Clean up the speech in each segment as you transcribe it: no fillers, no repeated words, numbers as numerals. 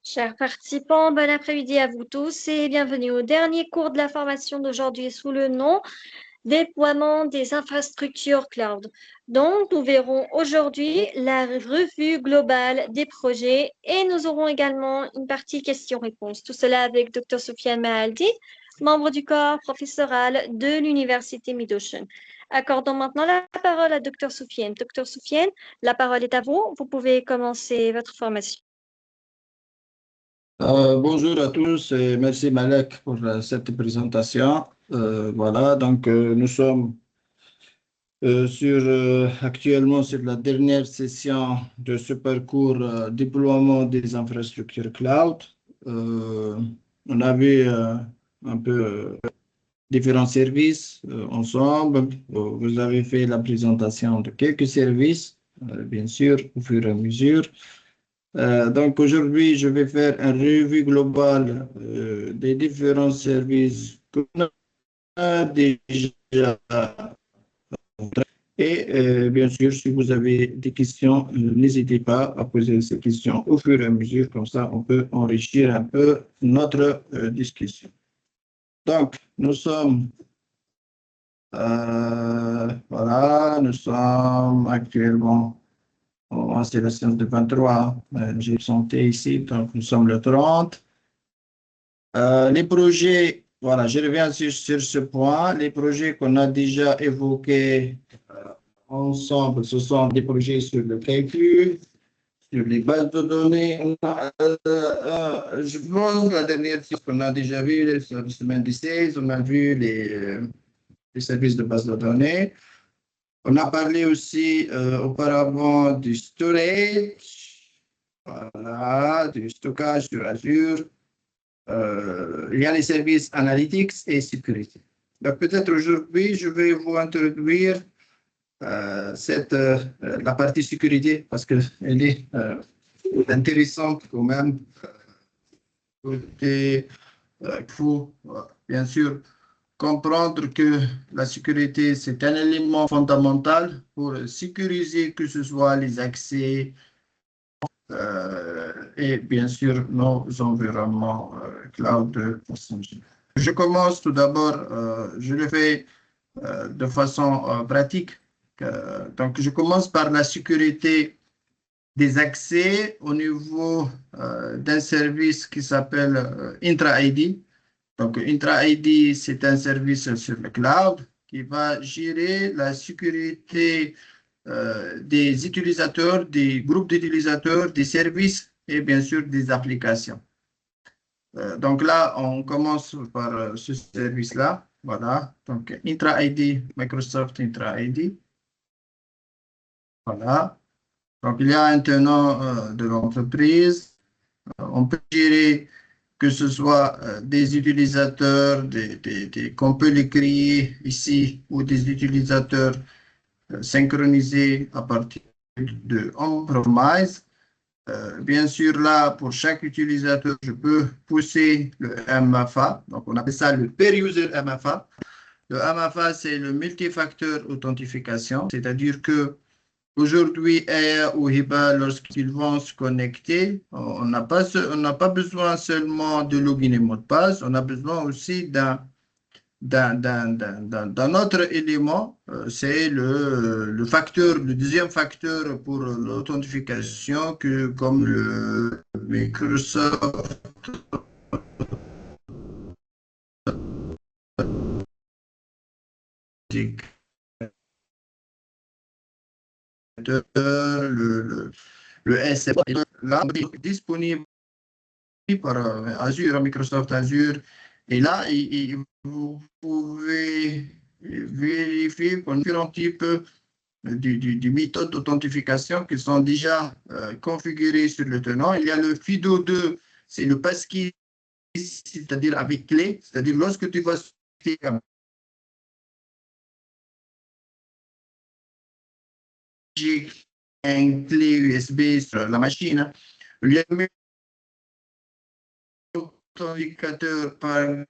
Chers participants, bon après-midi à vous tous et bienvenue au dernier cours de la formation d'aujourd'hui sous le nom Déploiement des infrastructures cloud. Donc, nous verrons aujourd'hui la revue globale des projets et nous aurons également une partie questions-réponses. Tout cela avec Dr. Soufiane Mahaldi, membre du corps professoral de l'Université Mid-Ocean. Accordons maintenant la parole à Dr. Soufiane. Dr. Soufiane, la parole est à vous. Vous pouvez commencer votre formation. Bonjour à tous et merci Malek pour cette présentation. Voilà, donc nous sommes actuellement sur la dernière session de ce parcours déploiement des infrastructures cloud. Euh, on a vu un peu différents services ensemble. Vous avez fait la présentation de quelques services, bien sûr, au fur et à mesure. Donc aujourd'hui, je vais faire une revue globale des différents services qu'on a déjà. Et bien sûr, si vous avez des questions, n'hésitez pas à poser ces questions au fur et à mesure, comme ça on peut enrichir un peu notre discussion. Donc, nous sommes actuellement c'est la séance de 23. J'ai santé ici, donc nous sommes le 30. Les projets, voilà, je reviens sur ce point. Les projets qu'on a déjà évoqués ensemble, ce sont des projets sur le calcul, sur les bases de données. Je pense que la dernière fois qu'on a déjà vu, la semaine 16, on a vu les services de base de données. On a parlé aussi auparavant du storage, voilà, du stockage sur Azure. Il y a les services analytics et sécurité. Donc peut-être aujourd'hui, je vais vous introduire la partie sécurité parce qu'elle est intéressante quand même. Et il faut bien sûr comprendre que la sécurité, c'est un élément fondamental pour sécuriser que ce soit les accès et bien sûr nos environnements cloud. Je commence tout d'abord, je le fais de façon pratique. Donc, je commence par la sécurité des accès au niveau d'un service qui s'appelle Intra-ID. Donc, Intra-ID, c'est un service sur le cloud qui va gérer la sécurité des utilisateurs, des groupes d'utilisateurs, des services et bien sûr des applications. Donc là, on commence par ce service-là. Voilà. Donc, Intra-ID, Microsoft Intra-ID. Voilà. Donc, il y a un tenant de l'entreprise. On peut gérer que ce soit des utilisateurs, qu'on peut les créer ici, ou des utilisateurs synchronisés à partir de on-premise. Bien sûr, là, pour chaque utilisateur, je peux pousser le MFA. Donc, on appelle ça le per-user MFA. Le MFA, c'est le multifacteur authentification, c'est-à-dire que aujourd'hui, Aya ou Hiba, lorsqu'ils vont se connecter, on n'a pas besoin seulement de login et mot de passe, on a besoin aussi d'un autre élément, c'est le deuxième facteur pour l'authentification, comme le Microsoft le SF, là, disponible par Azure, Microsoft Azure. Et là, vous pouvez vérifier pour différents types de méthodes d'authentification qui sont déjà configurées sur le tenant. Il y a le FIDO2, c'est le passkey, c'est-à-dire avec clé, c'est-à-dire lorsque tu vas une clé USB sur la machine, il y a un authentificateur par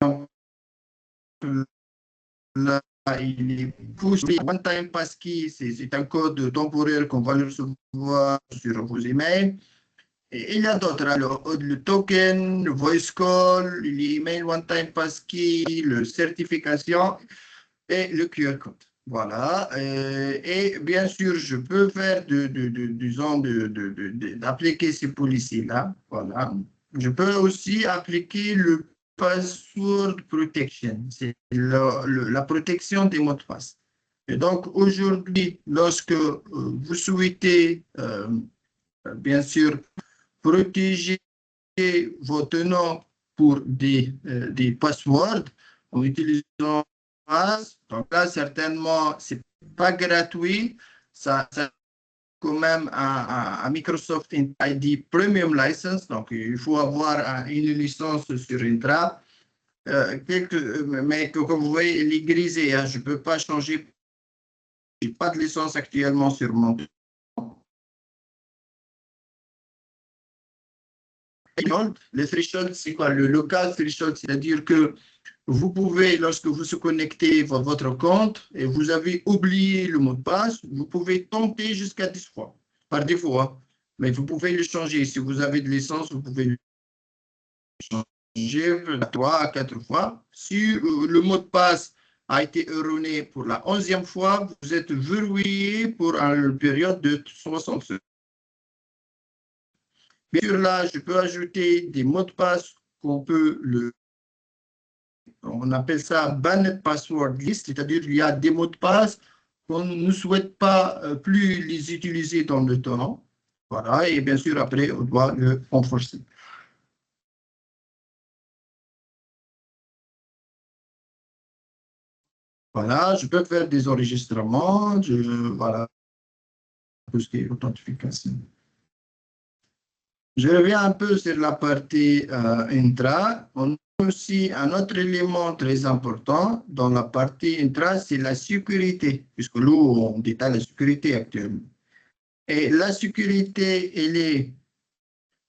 exemple, il est poussé. One-time passkey, c'est un code temporaire qu'on va recevoir sur vos emails. Et il y a d'autres, alors, le token, le voice call, l'email one-time passkey, le certification et le QR code. Voilà. Et bien sûr, je peux faire, disons, d'appliquer ces policiers-là. Voilà. Je peux aussi appliquer le password protection. C'est la protection des mots de passe. Et donc, aujourd'hui, lorsque vous souhaitez, bien sûr, protéger votre nom pour des passwords en utilisant passe. Donc là, certainement, c'est pas gratuit. Ça quand même un Microsoft ID Premium License. Donc, il faut avoir une licence sur Intra. Mais comme vous voyez, elle est grisée. Hein, je ne peux pas changer. Je n'ai pas de licence actuellement sur mon threshold. Le threshold, c'est quoi? Le local threshold, c'est-à-dire que vous pouvez, lorsque vous se connectez à votre compte et vous avez oublié le mot de passe, vous pouvez tenter jusqu'à 10 fois, par défaut, hein. Mais vous pouvez le changer. Si vous avez de l'essence, vous pouvez le changer 3 à 4 fois. Si le mot de passe a été erroné pour la 11e fois, vous êtes verrouillé pour une période de 60 secondes. Bien sûr, là, je peux ajouter des mots de passe qu'on peut on appelle ça banned password list, c'est-à-dire qu'il y a des mots de passe qu'on ne souhaite pas plus les utiliser dans le temps. Voilà, et bien sûr, après, on doit le renforcer. Voilà, je peux faire des enregistrements, voilà, tout ce qui est authentification. Je reviens un peu sur la partie intra. On a aussi un autre élément très important dans la partie intra, c'est la sécurité, puisque nous, on détaille la sécurité actuellement. Et la sécurité, elle est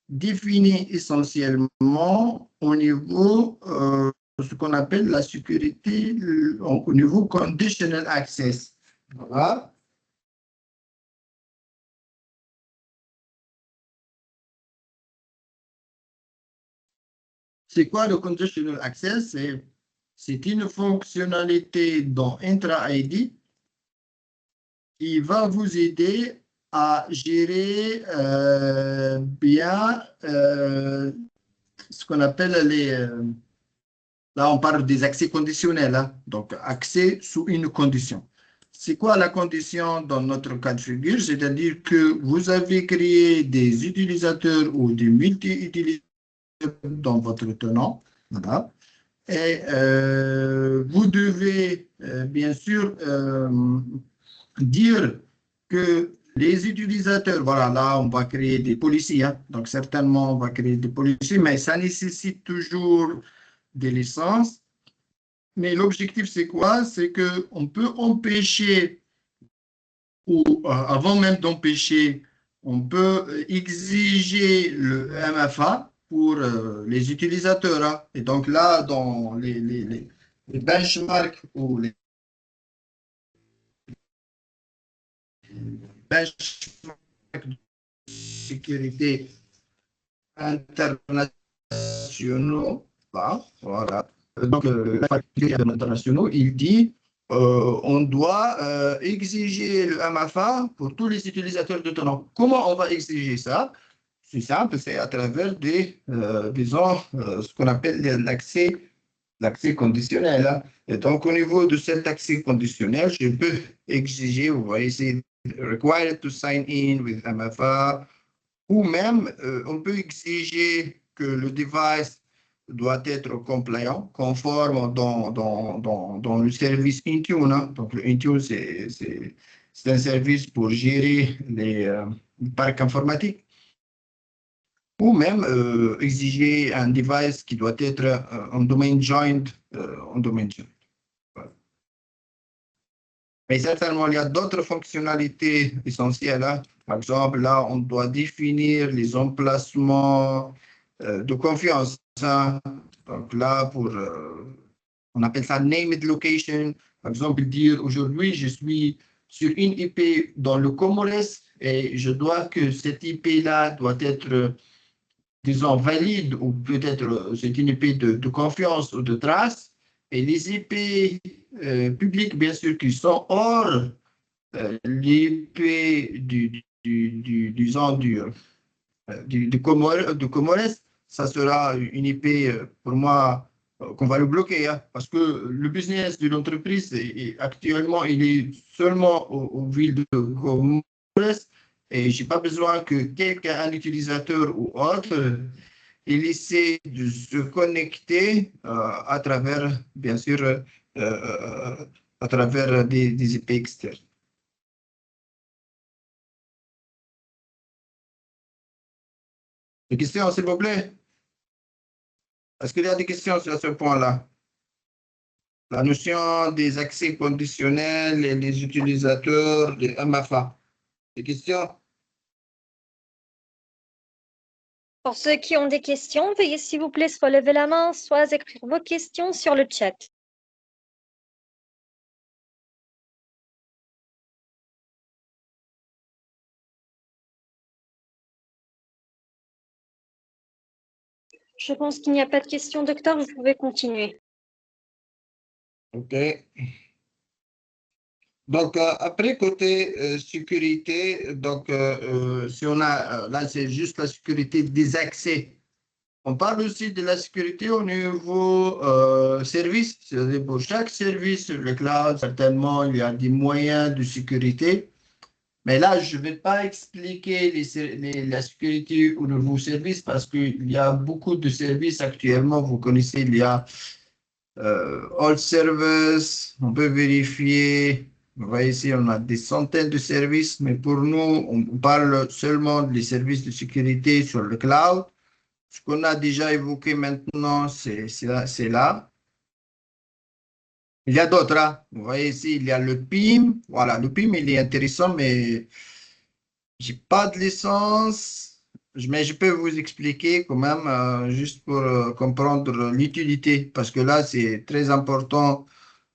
définie essentiellement au niveau de ce qu'on appelle la sécurité, au niveau conditional access. Voilà. C'est quoi le conditional access? C'est une fonctionnalité dans Intra ID qui va vous aider à gérer bien ce qu'on appelle là, on parle des accès conditionnels, hein, donc accès sous une condition. C'est quoi la condition dans notre cas de figure? C'est-à-dire que vous avez créé des utilisateurs ou des multi-utilisateurs dans votre tenant. Voilà. Et vous devez bien sûr dire que les utilisateurs, voilà, là on va créer des policiers, hein, donc certainement on va créer des policiers, mais ça nécessite toujours des licences. Mais l'objectif c'est quoi? C'est qu'on peut empêcher, ou avant même d'empêcher, on peut exiger le MFA pour les utilisateurs, hein. Et donc là, dans les benchmarks ou les benchmarks de sécurité internationaux, voilà. Donc, les internationaux, il dit on doit exiger le MFA pour tous les utilisateurs de tenant. Comment on va exiger ça? C'est simple, c'est à travers disons, ce qu'on appelle l'accès conditionnel, hein. Et donc, au niveau de cet accès conditionnel, je peux exiger, vous voyez, c'est required to sign in with MFA, ou même on peut exiger que le device doit être compliant, conforme dans le service Intune, hein. Donc, le Intune, c'est un service pour gérer les parcs informatiques. Ou même exiger un device qui doit être en domaine joint. Voilà. Mais certainement, il y a d'autres fonctionnalités essentielles, hein. Par exemple, là, on doit définir les emplacements de confiance, hein. Donc là, on appelle ça named location. Par exemple, dire aujourd'hui, je suis sur une IP dans le Comores et je dois que cette IP-là doit être, disons, valide ou peut-être c'est une IP de confiance ou de trace. Et les IP publiques, bien sûr, qui sont hors l'IP disons, du Comores, ça sera une IP pour moi qu'on va le bloquer, hein, parce que le business de l'entreprise actuellement il est seulement aux villes de Comores et j'ai pas besoin que quelqu'un, un utilisateur ou autre, il essaie de se connecter à travers, bien sûr, à travers des IP externes. Des questions, s'il vous plaît? Est-ce qu'il y a des questions sur ce point-là? La notion des accès conditionnels et des utilisateurs de MFA. Des questions? Pour ceux qui ont des questions, veuillez s'il vous plaît soit lever la main, soit écrire vos questions sur le chat. Je pense qu'il n'y a pas de questions, docteur, vous pouvez continuer. OK. Donc, après, côté sécurité, donc, si on a, là, c'est juste la sécurité des accès. On parle aussi de la sécurité au niveau service. C'est-à-dire pour chaque service sur le cloud, certainement, il y a des moyens de sécurité. Mais là, je ne vais pas expliquer la sécurité au niveau service parce qu'il y a beaucoup de services actuellement. Vous connaissez, il y a all service, on peut vérifier. Vous voyez ici, on a des centaines de services, mais pour nous, on parle seulement des services de sécurité sur le cloud. Ce qu'on a déjà évoqué maintenant, c'est là. Il y a d'autres, hein. Vous voyez ici, il y a le PIM. Voilà, le PIM, il est intéressant, mais j'ai pas de licence. Mais je peux vous expliquer quand même, juste pour comprendre l'utilité, parce que là, c'est très important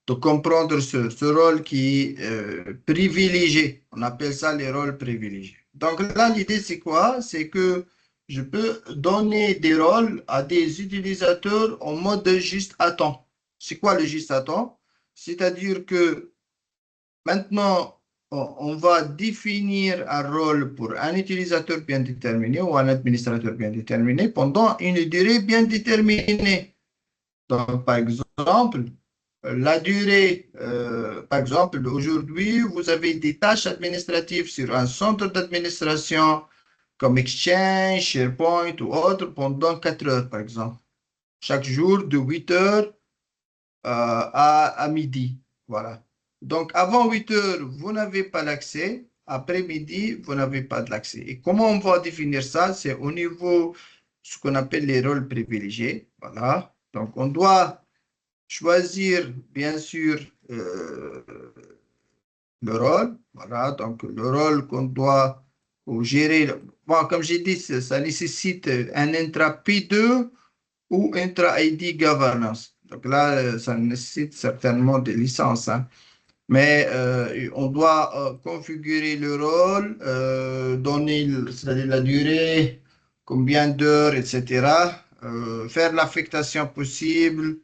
de comprendre ce rôle qui est privilégié. On appelle ça les rôles privilégiés. Donc là, l'idée, c'est quoi? C'est que je peux donner des rôles à des utilisateurs en mode juste attends. C'est quoi le juste attends? C'est-à-dire que maintenant, on va définir un rôle pour un utilisateur bien déterminé ou un administrateur bien déterminé pendant une durée bien déterminée. Donc, par exemple, la durée, par exemple, aujourd'hui, vous avez des tâches administratives sur un centre d'administration comme Exchange, SharePoint ou autre pendant 4 heures, par exemple. Chaque jour de 8 heures à midi. Voilà. Donc, avant 8 heures, vous n'avez pas l'accès. Après midi, vous n'avez pas de l'accès. Et comment on va définir ça? C'est au niveau ce qu'on appelle les rôles privilégiés. Voilà. Donc, on doit choisir, bien sûr, le rôle. Voilà. Donc, le rôle qu'on doit gérer. Bon, comme j'ai dit, ça nécessite un intra P2 ou intra-ID governance. Donc là, ça nécessite certainement des licences, hein. Mais on doit configurer le rôle, donner c'est-à-dire la durée, combien d'heures, etc. Faire l'affectation possible.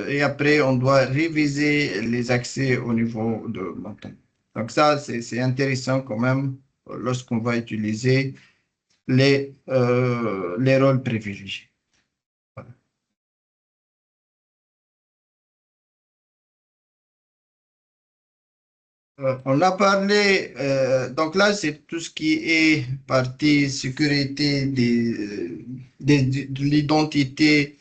Et après, on doit réviser les accès au niveau de montant. Donc ça, c'est intéressant quand même lorsqu'on va utiliser les rôles privilégiés. On a parlé, donc là, c'est tout ce qui est partie sécurité de l'identité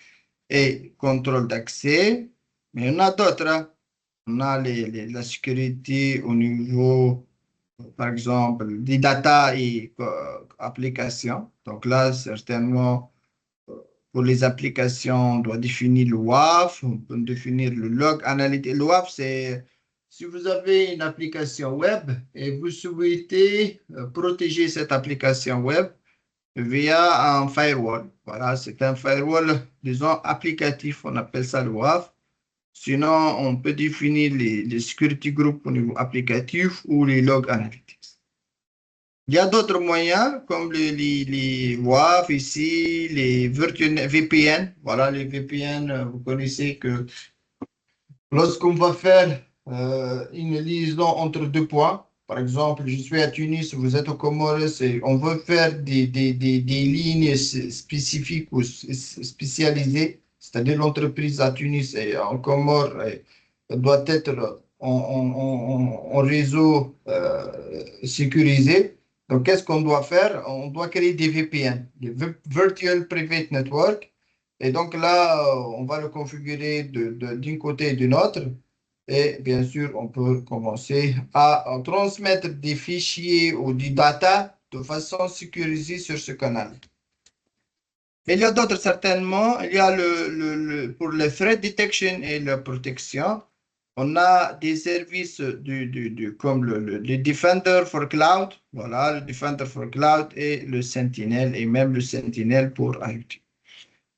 et contrôle d'accès. Mais on a d'autres, hein. On a la sécurité au niveau, par exemple, des data et applications. Donc là, certainement, pour les applications, on doit définir le WAF, on peut définir le log analytique. Le WAF, c'est si vous avez une application web et vous souhaitez protéger cette application web via un firewall. Voilà, c'est un firewall, disons, applicatif, on appelle ça le WAF. Sinon, on peut définir les security groups au niveau applicatif ou les log analytics. Il y a d'autres moyens comme les WAF ici, les VPN. Voilà, les VPN, vous connaissez que lorsqu'on va faire une liaison entre deux points, par exemple, je suis à Tunis, vous êtes au Comores et on veut faire des lignes spécifiques ou spécialisées, c'est-à-dire l'entreprise à Tunis et en Comores doit être en réseau sécurisé. Donc, qu'est-ce qu'on doit faire? On doit créer des VPN, des Virtual Private Network. Et donc là, on va le configurer d'un côté et de l'autre. Et bien sûr, on peut commencer à transmettre des fichiers ou des data de façon sécurisée sur ce canal. Il y a d'autres certainement. Il y a pour le threat detection et la protection. On a des services comme le Defender for Cloud. Voilà, le Defender for Cloud et le Sentinel et même le Sentinel pour IoT.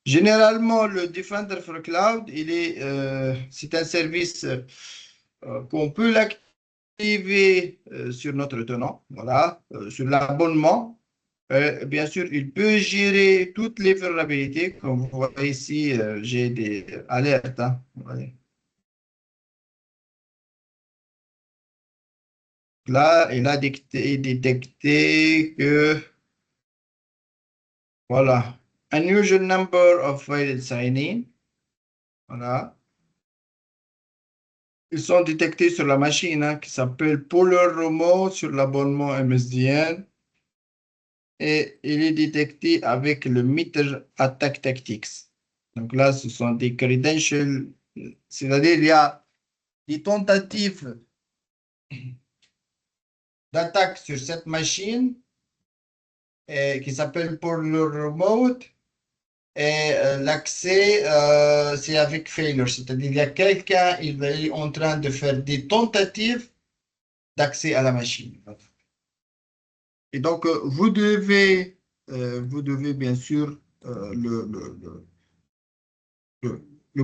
Généralement, le Defender for Cloud, c'est un service qu'on peut l'activer sur notre tenant, voilà, sur l'abonnement. Bien sûr, il peut gérer toutes les vulnérabilités. Comme vous voyez ici, j'ai des alertes, hein. Ouais. Là, il a détecté que, voilà, unusual number of failed sign-in. Voilà. Ils sont détectés sur la machine hein, qui s'appelle Polar Romo sur l'abonnement MSDN et il est détecté avec le Meter Attack Tactics. Donc là, ce sont des credentials, c'est-à-dire il y a des tentatives d'attaque sur cette machine qui s'appelle Polar Remote et l'accès, c'est avec failure, c'est-à-dire il y a quelqu'un, il est en train de faire des tentatives d'accès à la machine. Et donc, vous devez bien sûr le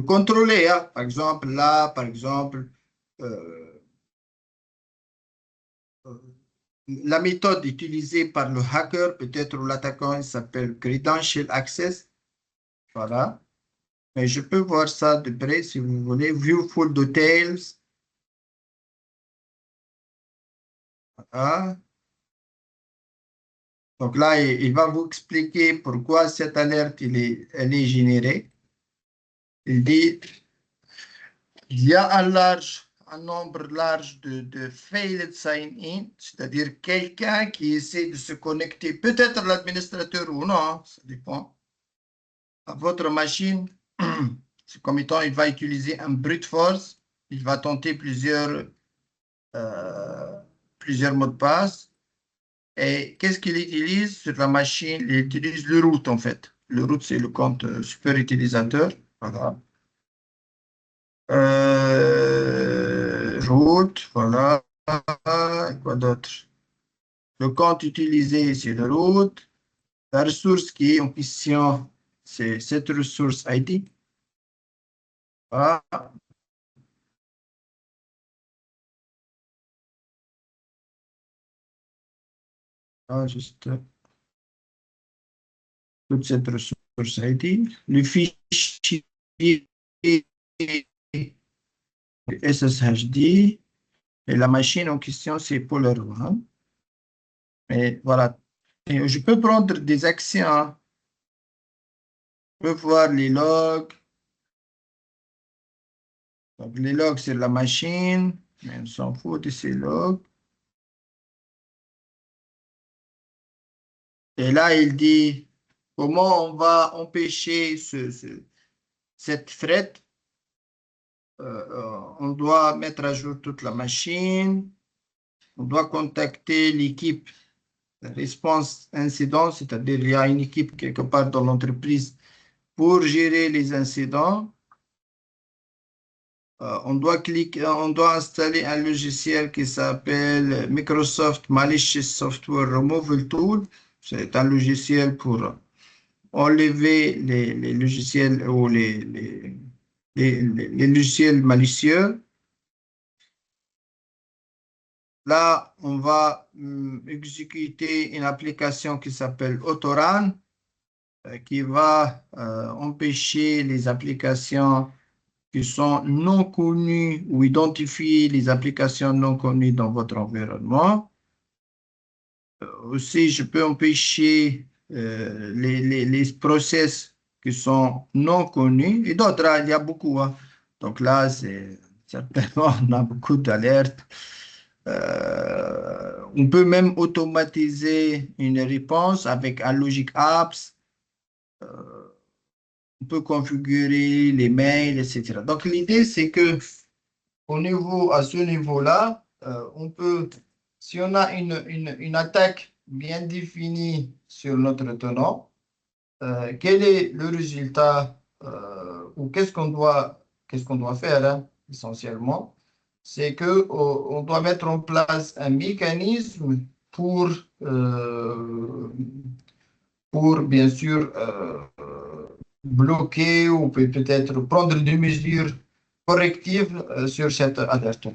contrôler. Hein. Par exemple, là, par exemple, euh, euh, la méthode utilisée par le hacker, peut-être l'attaquant, il s'appelle Credential Access. Voilà. Mais je peux voir ça de près si vous voulez. View full details. Voilà. Donc là, il va vous expliquer pourquoi cette alerte elle est générée. Il dit il y a un nombre large de failed sign-in, c'est-à-dire quelqu'un qui essaie de se connecter, peut-être l'administrateur ou non, ça dépend, à votre machine. C'est comme étant, il va utiliser un brute force, il va tenter plusieurs mots de passe. Et qu'est-ce qu'il utilise sur la machine? Il utilise le root en fait. Le root, c'est le compte super utilisateur. Voilà. Route, voilà. Quoi d'autre? Le compte utilisé, c'est le route. La ressource qui est en question, c'est cette ressource ID. Voilà. Ah, juste toute cette ressource ID. Le fichier SSHD et la machine en question, c'est Polar One. Mais voilà. Et je peux prendre des actions. Hein. Je peux voir les logs. Donc, les logs, c'est la machine. Mais on s'en fout de ces logs. Et là, il dit comment on va empêcher cette threat. On doit mettre à jour toute la machine. On doit contacter l'équipe response incident, c'est-à-dire il y a une équipe quelque part dans l'entreprise pour gérer les incidents. On doit installer un logiciel qui s'appelle Microsoft Malicious Software Removal Tool. C'est un logiciel pour enlever les logiciels ou les logiciels malicieux. Là, on va exécuter une application qui s'appelle Autorun, qui va empêcher les applications qui sont non connues ou identifier les applications non connues dans votre environnement. Aussi, je peux empêcher les process qui sont non connus et d'autres, hein, il y a beaucoup, hein. Donc là, c'est certainement, on a beaucoup d'alertes. On peut même automatiser une réponse avec un Logic Apps. On peut configurer les mails, etc. Donc l'idée, c'est que à ce niveau-là, on peut, si on a une attaque bien définie sur notre tenant, quel est le résultat ou qu'est-ce qu'on doit faire, hein, essentiellement, c'est que on doit mettre en place un mécanisme pour, euh, pour bien sûr bloquer ou peut-être prendre des mesures correctives sur cette alerte.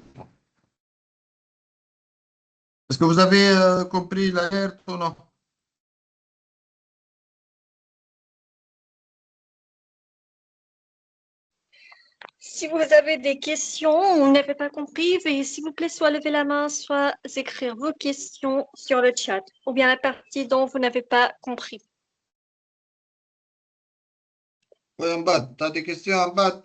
Est-ce que vous avez compris l'alerte ou non? Si vous avez des questions ou vous n'avez pas compris, veuillez s'il vous plaît soit lever la main, soit écrire vos questions sur le chat, ou bien la partie dont vous n'avez pas compris. Oui, en bas. Tu as des questions en bas?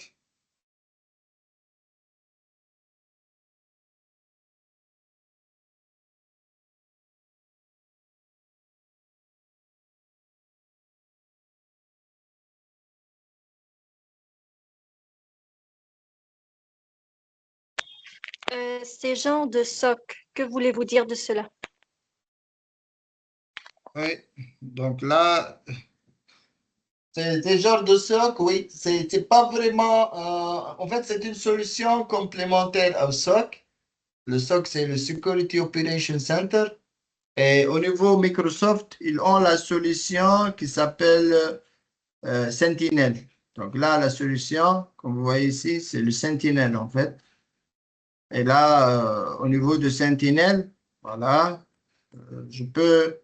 C'est Jean de SOC. Que voulez-vous dire de cela? Oui. Donc là, c'est des genres de SOC, oui. C'est pas vraiment. En fait, c'est une solution complémentaire au SOC. Le SOC, c'est le Security Operations Center. Et au niveau Microsoft, ils ont la solution qui s'appelle Sentinel. Donc là, la solution, comme vous voyez ici, c'est le Sentinel en fait. Et là, au niveau de Sentinel, voilà, je peux.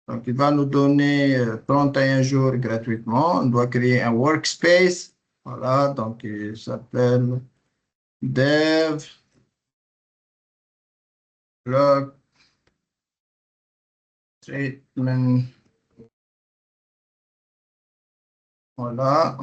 Donc, il va nous donner 31 jours gratuitement. On doit créer un workspace. Voilà, donc il s'appelle Dev Log Treatment. Voilà.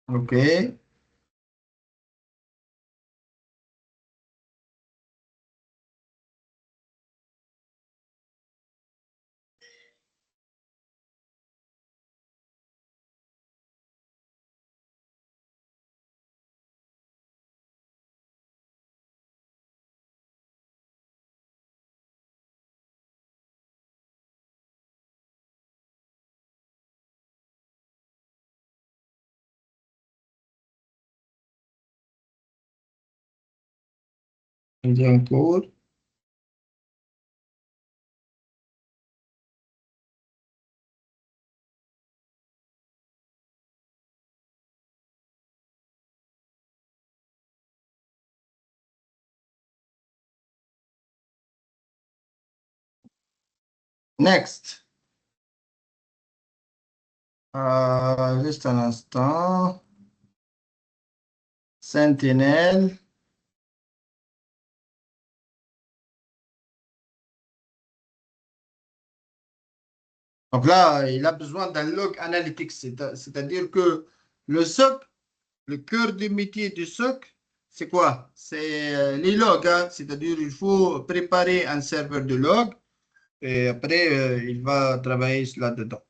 OK. On dit encore. Next. Juste un instant. Sentinel. Donc là, il a besoin d'un log analytics, c'est-à-dire que le SOC, le cœur du métier du SOC, c'est quoi? C'est les logs, hein. C'est-à-dire il faut préparer un serveur de log et après, il va travailler là-dedans.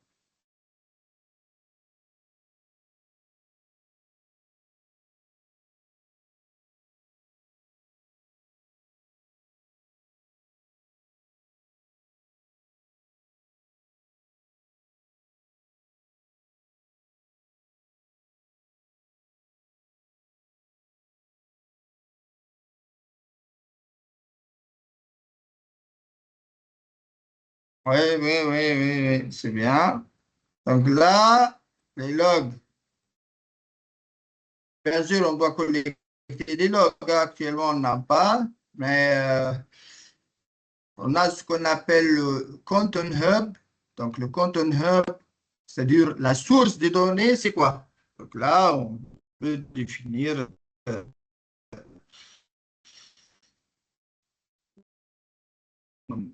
Oui, oui, oui, oui, oui, c'est bien. Donc là, les logs, bien sûr, on doit collecter des logs. Actuellement, on n'a pas, mais on a ce qu'on appelle le Content Hub. Donc, le Content Hub, c'est-à-dire la source des données, c'est quoi? Donc là, on peut définir euh,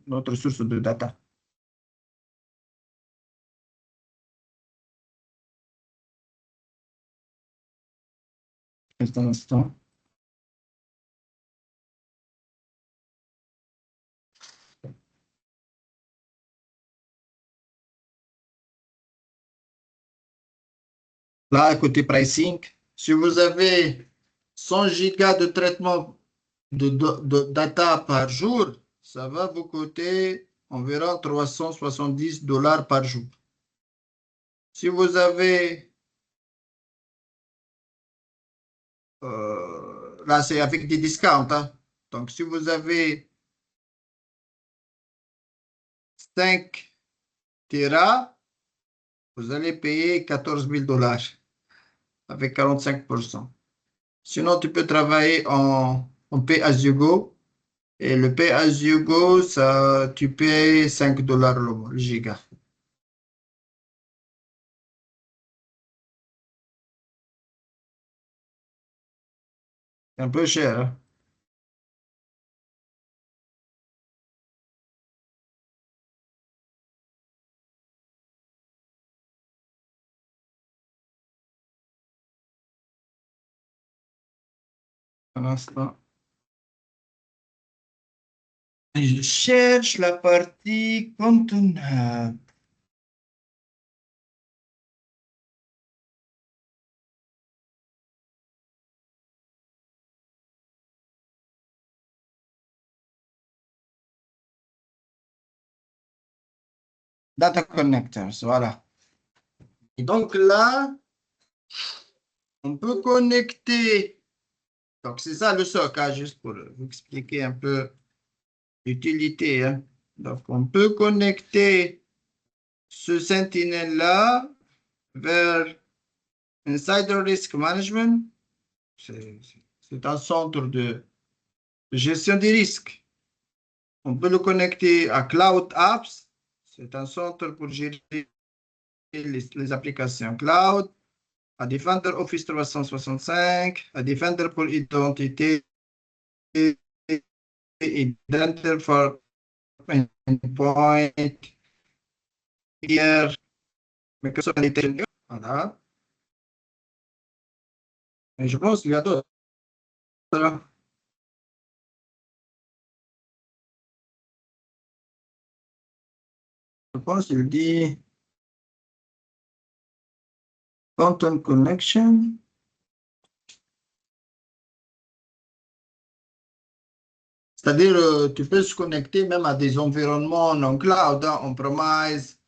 notre source de data. Un instant. Là, côté pricing, si vous avez 100 gigas de traitement de data par jour, ça va vous coûter environ 370 dollars par jour. Si vous avez, là c'est avec des discounts, hein. Donc si vous avez 5 Tera, vous allez payer 14 000 dollars avec 45%. Sinon, tu peux travailler en pay as you go. Et le pay as you go, ça, tu payes 5 dollars le giga. C'est un peu cher, hein. Un instant. Je cherche la partie contenable. Data connectors, voilà. Et donc là, on peut connecter. Donc c'est ça le SOC, hein, juste pour vous expliquer un peu l'utilité, hein. Donc on peut connecter ce Sentinel-là vers Insider Risk Management. C'est un centre de gestion des risques. On peut le connecter à Cloud Apps. C'est un centre pour gérer les applications cloud, à Defender Office 365, à Defender pour identité et Defender for Endpoint, hier, Microsoft Identity. Voilà. Et je pense qu'il y a d'autres. Je pense qu'il dit Content Connection. C'est-à-dire, tu peux se connecter même à des environnements non cloud, hein, on-premise,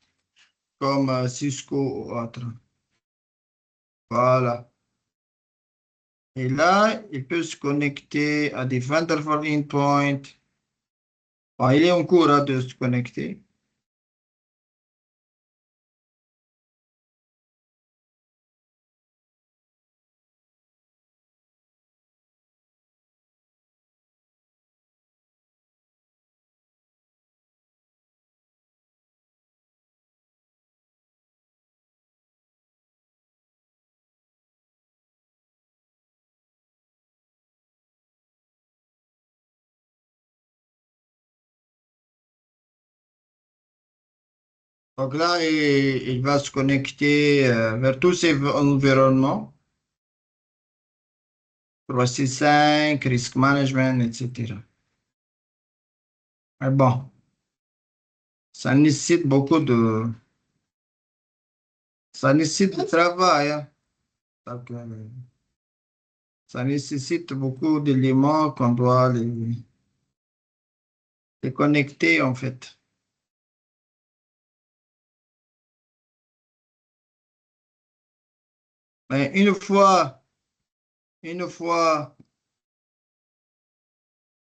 comme Cisco ou autre. Voilà. Et là, il peut se connecter à des vendors for endpoint. Bon, il est en cours, hein, de se connecter. Donc là, il va se connecter vers tous ces environnements, 365, risk management, etc. Mais bon, ça nécessite ça nécessite du travail, hein. Donc, ça nécessite beaucoup d'éléments qu'on doit les connecter, en fait. Mais une fois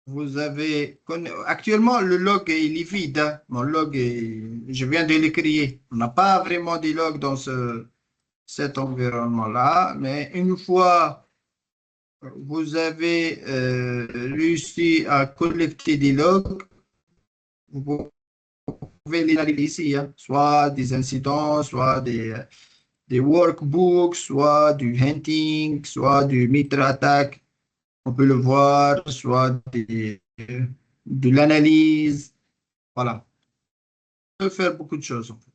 vous avez, actuellement, le log, il est vide, hein. Mon log, je viens de l'écrire. On n'a pas vraiment de log dans cet environnement-là, mais une fois vous avez réussi à collecter des logs, vous pouvez les analyser ici, hein. Soit des incidents, soit des workbooks, soit du hunting, soit du meter attack. On peut le voir, soit de l'analyse. Voilà. On peut faire beaucoup de choses, en fait.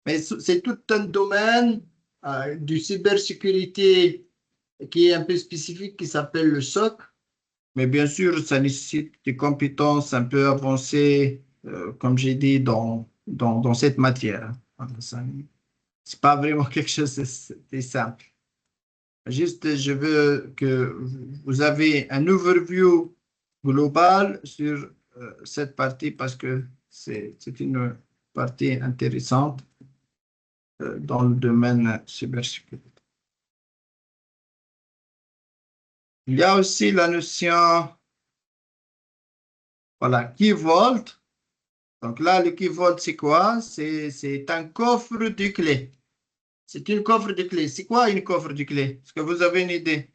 Mais c'est tout un domaine du cybersécurité qui est un peu spécifique, qui s'appelle le SOC. Mais bien sûr, ça nécessite des compétences un peu avancées, comme j'ai dit, dans cette matière. Voilà, c'est pas vraiment quelque chose de simple. Juste, je veux que vous avez un overview global sur cette partie parce que c'est une partie intéressante dans le domaine cybersécurité. Il y a aussi la notion, voilà, key vault. Donc là, le key vault, c'est quoi? C'est un coffre de clés. C'est une coffre de clés. C'est quoi une coffre de clés? Est-ce que vous avez une idée?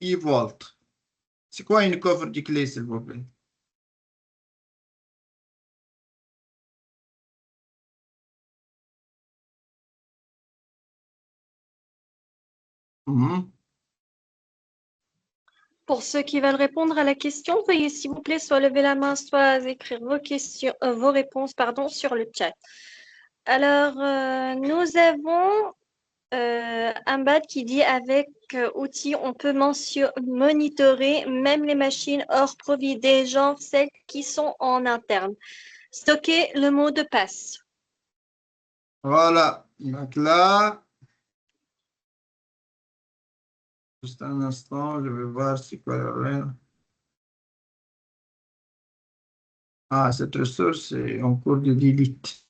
Key vault. C'est quoi une coffre de clés, s'il vous plaît? Mhm. Pour ceux qui veulent répondre à la question, veuillez s'il vous plaît soit lever la main, soit écrire vos questions, vos réponses, pardon, sur le chat. Alors, nous avons un bad qui dit avec outils, on peut monitorer même les machines hors providées, genre celles qui sont en interne. Stocker le mot de passe. Voilà. Donc là, juste un instant, je vais voir c'est quoi la règle. Ah, cette ressource est en cours de delete.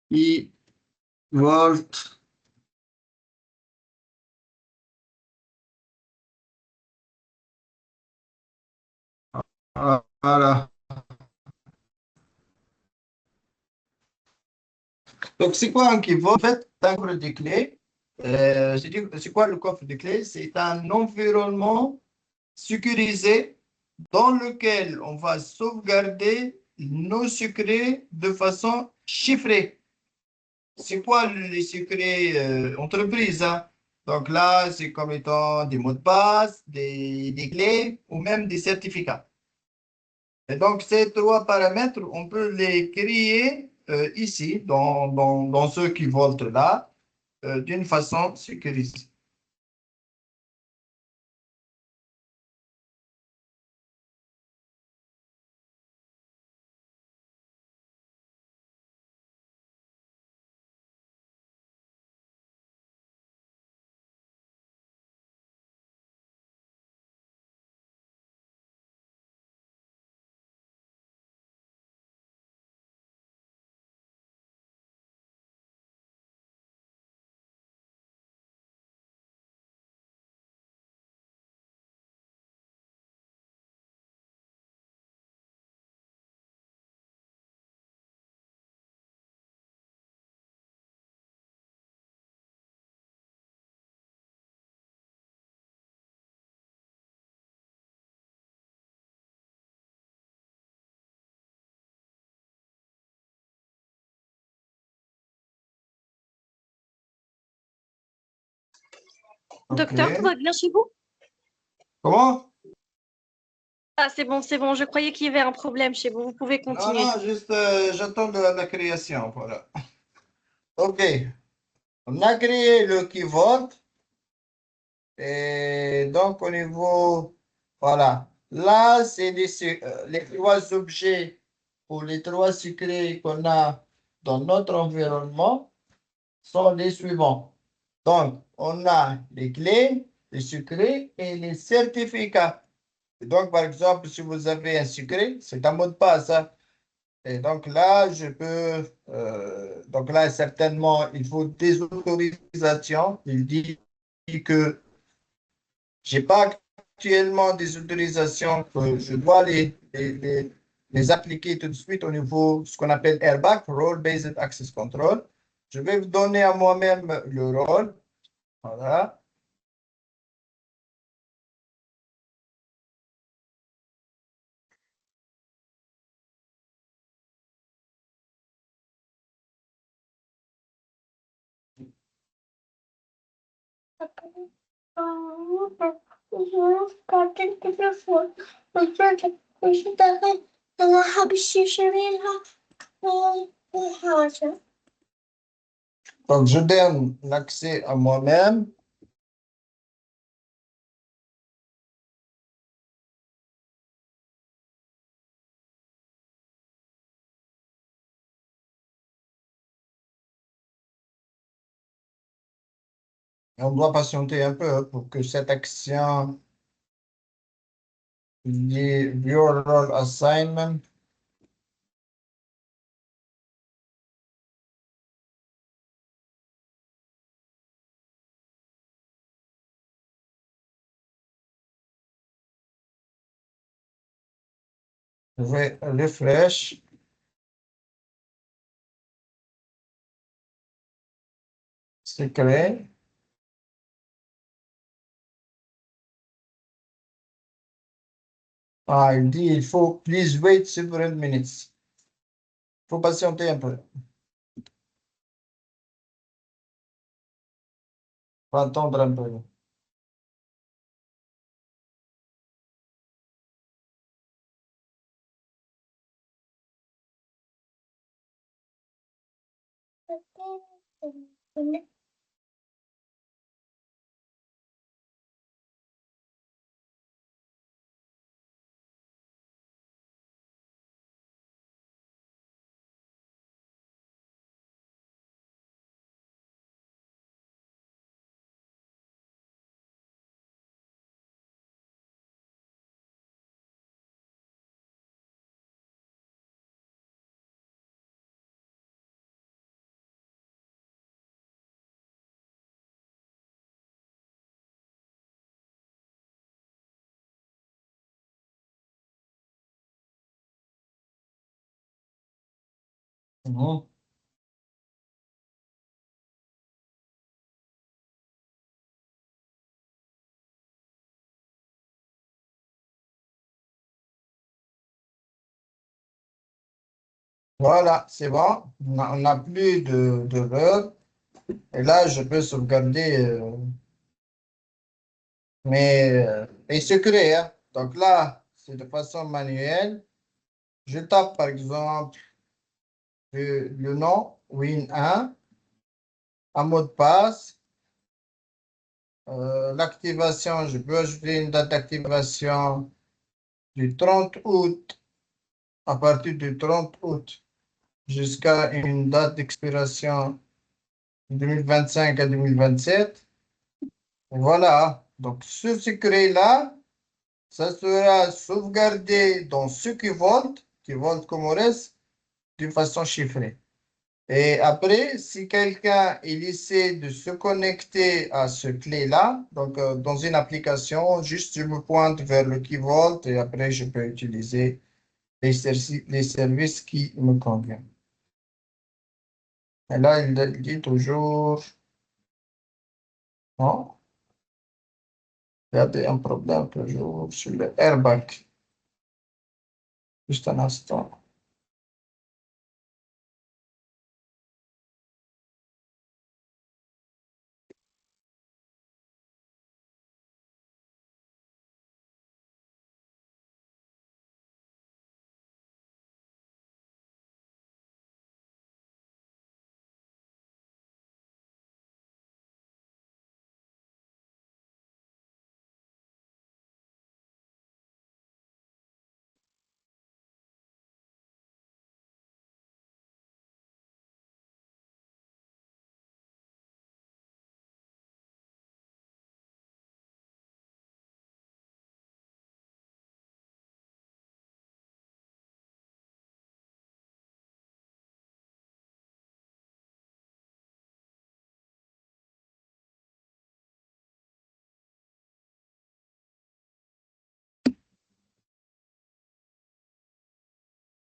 I volt. Voilà. Donc, c'est quoi un key vault? En fait, un coffre de clés. C'est quoi le coffre de clés? C'est un environnement sécurisé dans lequel on va sauvegarder nos secrets de façon chiffrée. C'est quoi les secrets entreprises, hein? Donc là, c'est comme étant des mots de passe, des clés ou même des certificats. Et donc, ces trois paramètres, on peut les créer ici, dans ceux qui volent là, d'une façon sécurisée. OK. Docteur, tout va bien chez vous? Comment? Ah, c'est bon, je croyais qu'il y avait un problème chez vous. Vous pouvez Non, continuer. non, juste j'attends la création. Voilà. OK. On a créé le keyboard. Et donc, au niveau, voilà. Là, c'est les trois objets ou les trois secrets qu'on a dans notre environnement sont les suivants. Donc, on a les clés, les secrets et les certificats. Et donc, par exemple, si vous avez un secret, c'est un mot de passe, hein. Et donc là, donc là, certainement, il faut des autorisations. Il dit que j'ai pas actuellement des autorisations que je dois les appliquer tout de suite au niveau, ce qu'on appelle airbag, Role Based Access Control. Je vais vous donner à moi-même le rôle. Voilà. Donc, je donne l'accès à moi-même. On doit patienter un peu pour que cette action, Your Role Assignment, je vais refresh. C'est créé. Ah, il dit, il faut, please wait several minutes. Il faut patienter un peu. Faut attendre un peu. Mhm. Voilà, c'est bon. On n'a plus de rôle. Et là, je peux sauvegarder mes secrets, hein. Donc là, c'est de façon manuelle. Je tape par exemple le nom Win1, un mot de passe. L'activation, je peux ajouter une date d'activation du 30 août, à partir du 30 août jusqu'à une date d'expiration 2025 à 2027. Voilà. Donc, ce secret-là, ça sera sauvegardé dans ce qui vote comme reste, d'une façon chiffrée. Et après, si quelqu'un il essaie de se connecter à ce clé-là, donc dans une application, juste je me pointe vers le Key Vault et après je peux utiliser les services qui me conviennent. Et là, il dit toujours, non, il y a un problème toujours sur le airbag. Juste un instant.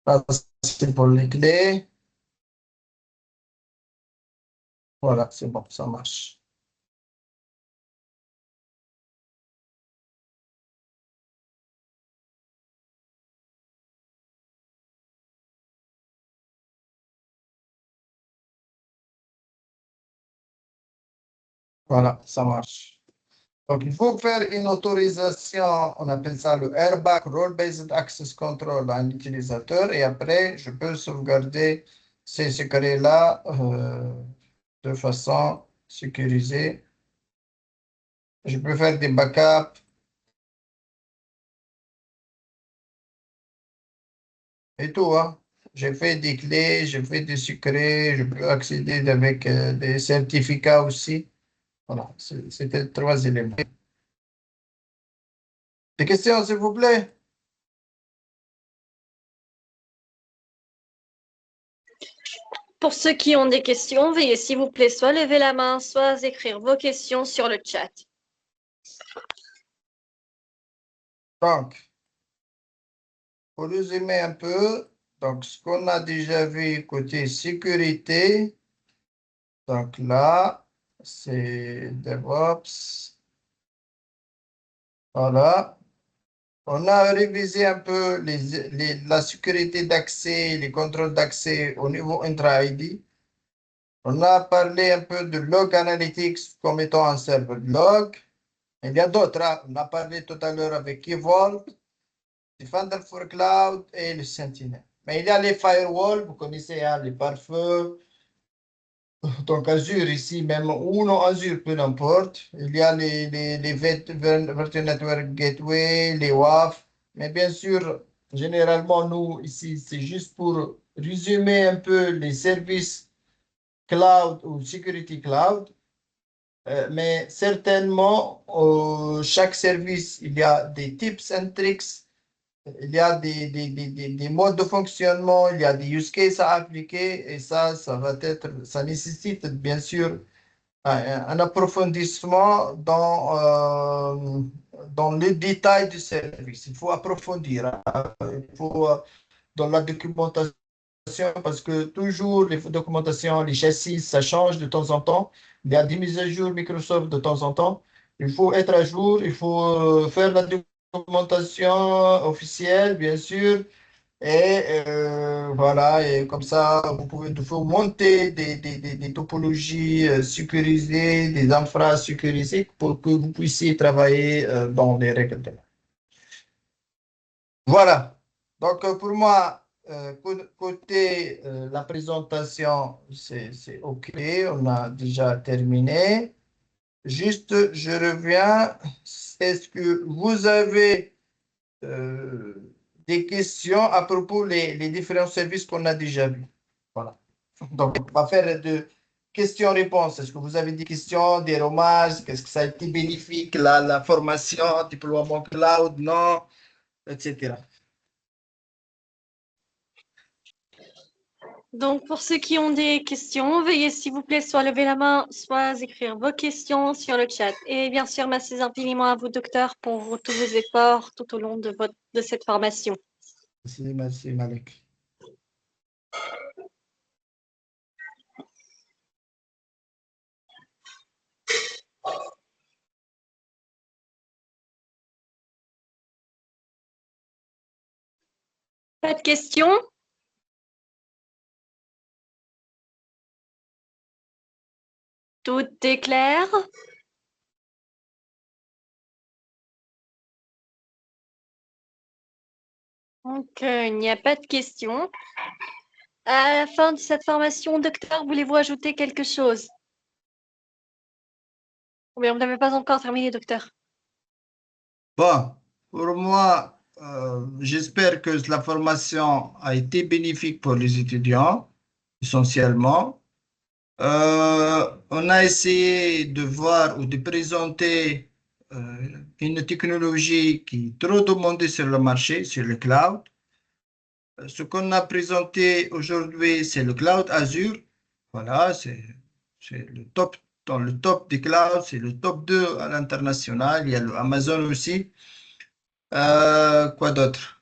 Là, c'est pour les clés. Voilà, c'est bon, ça marche. Voilà, ça marche. Donc, il faut faire une autorisation, on appelle ça le Airbag Role-Based Access Control à un utilisateur et après, je peux sauvegarder ces secrets-là de façon sécurisée. Je peux faire des backups et tout, hein. J'ai fait des clés, j'ai fait des secrets, je peux accéder avec des certificats aussi. Voilà, c'était trois éléments. Des questions, s'il vous plaît? Pour ceux qui ont des questions, veuillez s'il vous plaît soit lever la main, soit écrire vos questions sur le chat. Donc, pour résumer un peu, donc ce qu'on a déjà vu côté sécurité, donc là, c'est DevOps. Voilà. On a révisé un peu la sécurité d'accès, les contrôles d'accès au niveau intra-ID. On a parlé un peu de log analytics comme étant un serveur de log. Il y a d'autres, hein. On a parlé tout à l'heure avec Evolve, Defender for Cloud et le Sentinel. Mais il y a les firewalls, vous connaissez, hein, les pare-feux. Donc Azure ici, même, ou non Azure, peu importe. Il y a les Virtual Network Gateway, les WAF. Mais bien sûr, généralement, nous, ici, c'est juste pour résumer un peu les services cloud ou security cloud. Mais certainement, chaque service, il y a des tips and tricks, il y a des modes de fonctionnement, il y a des use cases à appliquer et ça va être, ça nécessite bien sûr un approfondissement dans les détails du service. Il faut approfondir, hein. Il faut, dans la documentation, parce que toujours les documentations, les châssis, ça change de temps en temps. Il y a des mises à jour Microsoft de temps en temps. Il faut être à jour, il faut faire la documentation officielle, bien sûr. Et voilà, et comme ça, vous pouvez monter des topologies sécurisées, des infra sécurisées pour que vous puissiez travailler dans les règles de l'art. Voilà. Donc, pour moi, côté la présentation, c'est OK. On a déjà terminé. Juste, je reviens. Est-ce que vous avez des questions à propos des différents services qu'on a déjà vus? Voilà. Donc, on va faire de questions-réponses. Est-ce que vous avez des questions, des remarques? Qu'est-ce que ça a été bénéfique, la formation, déploiement cloud, non, etc. Donc, pour ceux qui ont des questions, veuillez s'il vous plaît soit lever la main, soit écrire vos questions sur le chat. Et bien sûr, merci infiniment à vous, docteur, pour tous vos efforts tout au long de cette formation. Merci, Malek. Pas de questions? Tout est clair? Donc, il n'y a pas de questions. À la fin de cette formation, docteur, voulez-vous ajouter quelque chose? Ou bien vous n'avez pas encore terminé, docteur? Bon, pour moi, j'espère que la formation a été bénéfique pour les étudiants, essentiellement. On a essayé de voir ou de présenter une technologie qui est trop demandée sur le marché, sur le cloud. Ce qu'on a présenté aujourd'hui, c'est le cloud Azure. Voilà, c'est le top, dans le top des clouds, c'est le top 2 à l'international. Il y a le Amazon aussi. Quoi d'autre?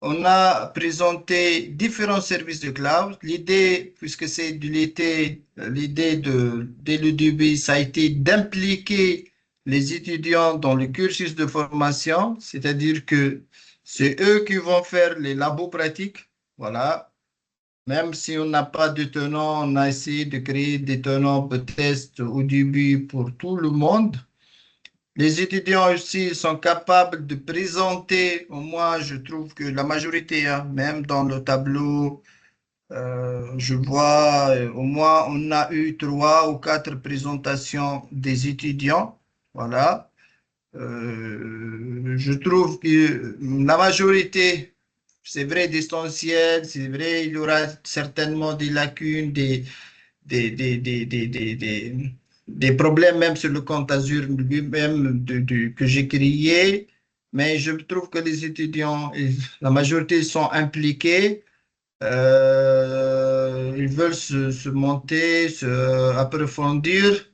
on a présenté différents services de cloud. L'idée, puisque c'est de l'idée dès le début, ça a été d'impliquer les étudiants dans le cursus de formation, c'est-à-dire que c'est eux qui vont faire les labos pratiques. Voilà. Même si on n'a pas de tenants, on a essayé de créer des tenants peut-être au début pour tout le monde. Les étudiants aussi sont capables de présenter, au moins je trouve que la majorité, hein, même dans le tableau, je vois au moins on a eu 3 ou 4 présentations des étudiants. Voilà. Je trouve que la majorité, c'est vrai, distanciel, c'est vrai, il y aura certainement des lacunes, des problèmes même sur le compte Azure lui-même que j'ai créé, mais je trouve que les étudiants, la majorité sont impliqués, ils veulent se monter, se approfondir,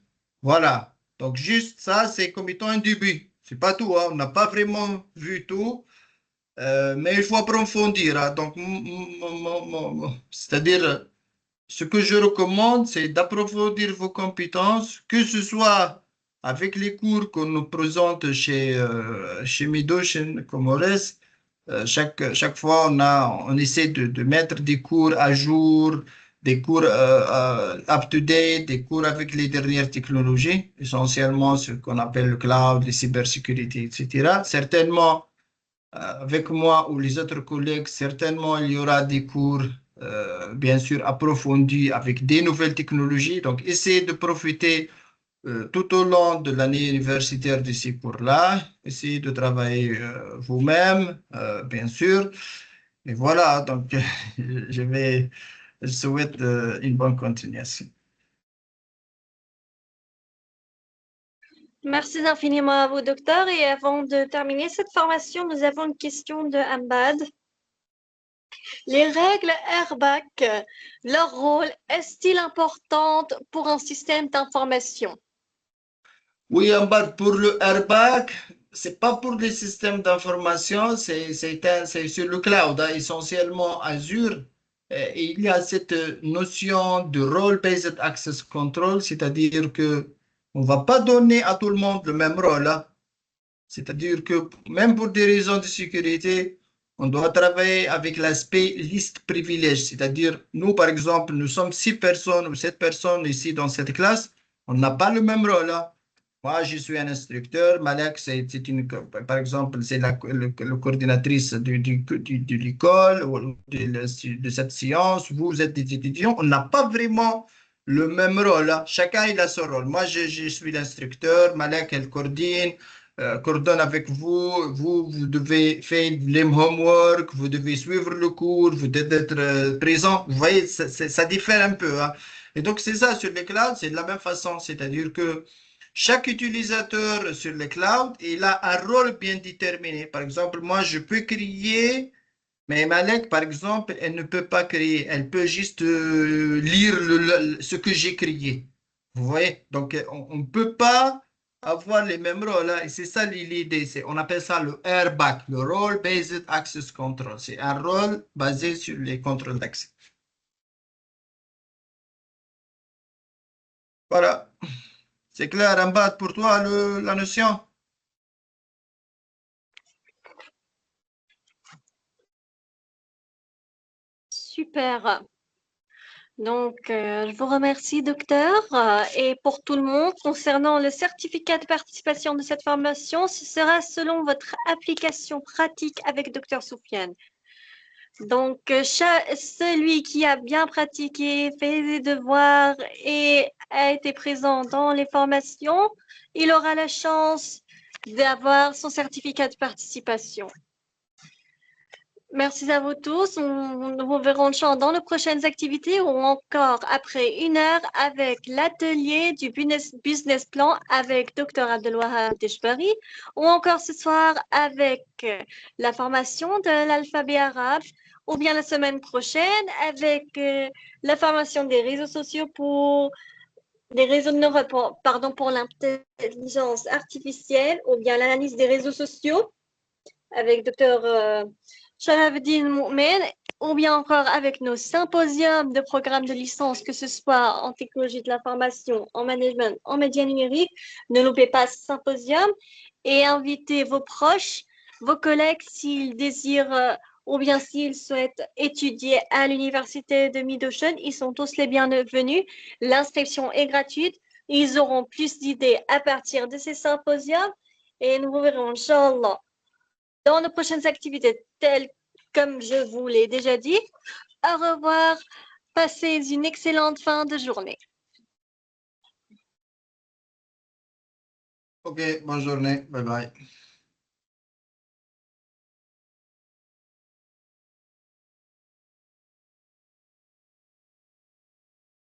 voilà. Donc juste ça, c'est comme étant un début. C'est pas tout, hein. On n'a pas vraiment vu tout, mais il faut approfondir, hein. Donc, c'est-à-dire ce que je recommande, c'est d'approfondir vos compétences, que ce soit avec les cours qu'on nous présente chez Mido, chez Comores. Chaque fois, on essaie de mettre des cours à jour, des cours up-to-date, des cours avec les dernières technologies, essentiellement ce qu'on appelle le cloud, les cybersécurité, etc. Certainement, avec moi ou les autres collègues, certainement, il y aura des cours, bien sûr, approfondis avec des nouvelles technologies. Donc, essayez de profiter tout au long de l'année universitaire de ces cours-là. Essayez de travailler vous-même, bien sûr. Et voilà, donc, je souhaite une bonne continuation. Merci infiniment à vous, docteur. Et avant de terminer cette formation, nous avons une question de Ambad. Les règles airbag, leur rôle est-il important pour un système d'information? Oui, en bas, pour le airbag, c'est pas pour les systèmes d'information, c'est sur le cloud, hein, essentiellement Azure. Et il y a cette notion de role-based access control, c'est-à-dire que on va pas donner à tout le monde le même rôle, hein. C'est-à-dire que même pour des raisons de sécurité, on doit travailler avec l'aspect liste privilège, c'est-à-dire nous, par exemple, nous sommes 6 personnes ou 7 personnes ici dans cette classe, on n'a pas le même rôle, hein. Moi, je suis un instructeur. Malek, par exemple, c'est la coordinatrice de l'école ou de cette science. Vous êtes des étudiants. On n'a pas vraiment le même rôle, hein. Chacun, il a son rôle. Moi, je suis l'instructeur. Malek, elle coordonne avec vous. Vous devez faire les homework. Vous devez suivre le cours. Vous devez être présent. Vous voyez, ça diffère un peu, hein. Et donc, c'est ça, sur les clouds, c'est de la même façon. C'est-à-dire que chaque utilisateur sur le cloud, il a un rôle bien déterminé. Par exemple, moi, je peux créer, mais Malek, par exemple, elle ne peut pas créer. Elle peut juste lire ce que j'ai créé. Vous voyez? Donc, on ne peut pas avoir les mêmes rôles, hein. Et c'est ça l'idée. On appelle ça le RBAC, le Role Based Access Control. C'est un rôle basé sur les contrôles d'accès. Voilà. C'est clair, Ambat, pour toi, la notion? Super. Donc, je vous remercie, docteur. Et pour tout le monde, concernant le certificat de participation de cette formation, ce sera selon votre application pratique avec docteur Soufiane. Donc, celui qui a bien pratiqué, fait des devoirs et a été présent dans les formations, il aura la chance d'avoir son certificat de participation. Merci à vous tous. Nous vous verrons dans les prochaines activités ou encore après 1 heure avec l'atelier du business plan avec Dr Abdelwahab Deshbari ou encore ce soir avec la formation de l'alphabet arabe ou bien la semaine prochaine avec la formation des réseaux sociaux pour des réseaux pour l'intelligence artificielle ou bien l'analyse des réseaux sociaux avec Dr Sharafuddin Moukmen, ou bien encore avec nos symposiums de programmes de licence, que ce soit en technologie de l'information, en management, en médias numériques. Ne loupez pas ce symposium et invitez vos proches, vos collègues s'ils désirent ou bien s'ils souhaitent étudier à l'université de Mid-Ocean. Ils sont tous les bienvenus. L'inscription est gratuite. Ils auront plus d'idées à partir de ces symposiums et nous vous verrons, Inch'Allah, dans nos prochaines activités, telles comme je vous l'ai déjà dit. Au revoir. Passez une excellente fin de journée. Ok, bonne journée. Bye bye.